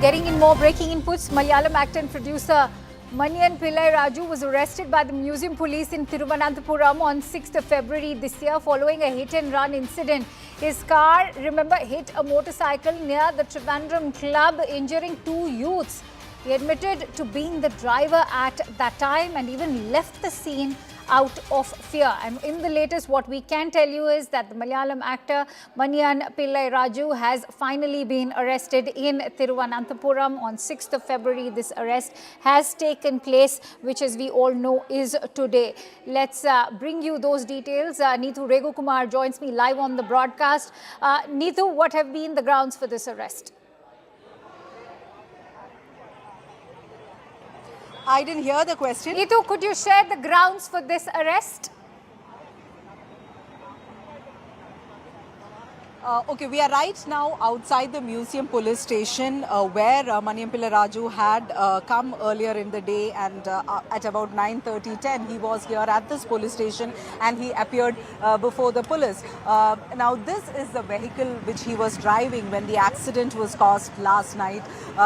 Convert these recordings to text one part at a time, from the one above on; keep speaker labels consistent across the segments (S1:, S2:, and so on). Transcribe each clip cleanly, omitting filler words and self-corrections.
S1: Getting in more breaking inputs, Malayalam actor and producer Manian Pillai Raju was arrested by the museum police in Thiruvananthapuram on 6th of February this year following a hit-and-run incident. His car, remember, hit a motorcycle near the Trivandrum club, injuring two youths. He admitted to being the driver at that time and even left the scene out of fear. And in the latest, what we can tell you is that the Malayalam actor Manian Pillai Raju has finally been arrested in Thiruvananthapuram on 6th of February. This arrest has taken place, which, as we all know, is today. Let's bring you those details. Neethu Regukumar joins me live on the broadcast. Neethu, what have been the grounds for this arrest?
S2: I didn't hear the question.
S1: Neethu, could you share the grounds for this arrest?
S2: Okay, we are right now outside the museum police station where Manian Pillai Raju had come earlier in the day, and at about 9:30, 10 he was here at this police station and he appeared before the police. Now this is the vehicle which he was driving when the accident was caused last night.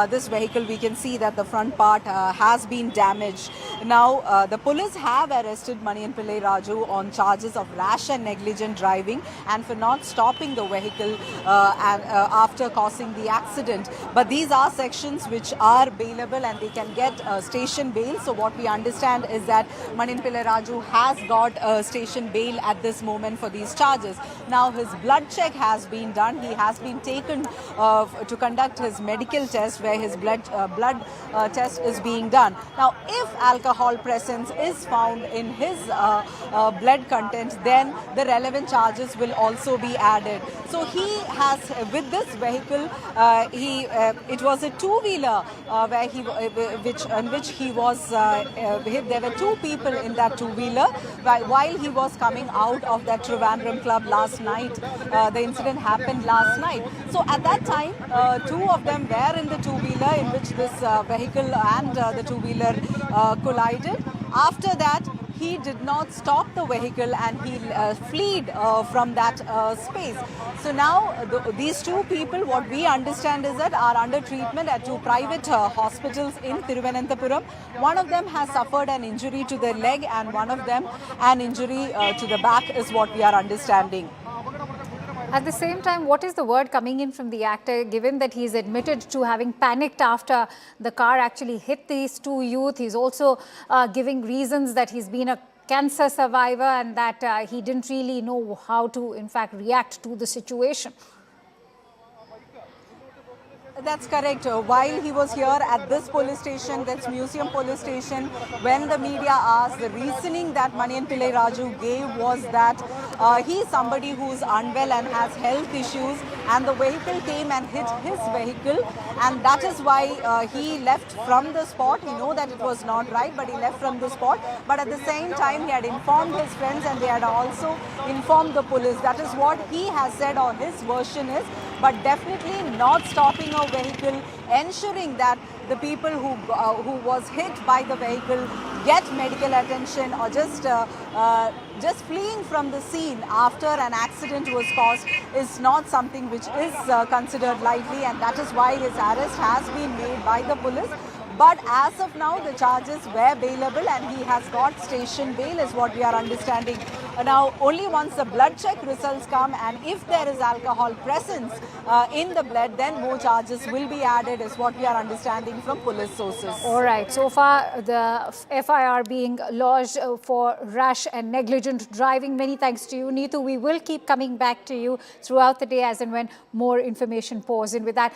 S2: This vehicle, we can see that the front part has been damaged. Now the police have arrested Manian Pillai Raju on charges of rash and negligent driving and for not stopping the vehicle after causing the accident. But these are sections which are bailable and they can get station bail. So what we understand is that Manian Pillai Raju has got station bail at this moment for these charges. Now his blood check has been done. He has been taken to conduct his medical test where his blood test is being done. Now if alcohol presence is found in his blood content, then the relevant charges will also be added. So he has, with this vehicle, it was a two-wheeler in which he was hit. There were two people in that two-wheeler while he was coming out of that Trivandrum club last night. The incident happened last night. So at that time, two of them were in the two-wheeler in which this vehicle and the two-wheeler collided. After that, he did not stop the vehicle and he fled from that space. So now these two people, what we understand is that are under treatment at two private hospitals in Thiruvananthapuram. One of them has suffered an injury to the leg and one of them an injury to the back is what we are understanding.
S1: At the same time, what is the word coming in from the actor, given that he's admitted to having panicked after the car actually hit these two youth? He's also giving reasons that he's been a cancer survivor and that he didn't really know how to, in fact, react to the situation.
S2: That's correct. While he was here at this police station, that's museum police station, when the media asked, the reasoning that Manian Pillai Raju gave was that he's somebody who's unwell and has health issues, and the vehicle came and hit his vehicle, and that is why he left from the spot. He knew that it was not right, but he left from the spot. But at the same time, he had informed his friends and they had also informed the police. That is what he has said, or his version is. But definitely not stopping a vehicle, ensuring that the people who was hit by the vehicle get medical attention, or just fleeing from the scene after an accident was caused is not something which is considered lightly, and that is why his arrest has been made by the police. But as of now, the charges were bailable and he has got station bail is what we are understanding. Now, only once the blood check results come and if there is alcohol presence in the blood, then more charges will be added is what we are understanding from police sources.
S1: All right. So far, the FIR being lodged for rash and negligent driving. Many thanks to you, Neethu. We will keep coming back to you throughout the day as and when more information pours in. With that,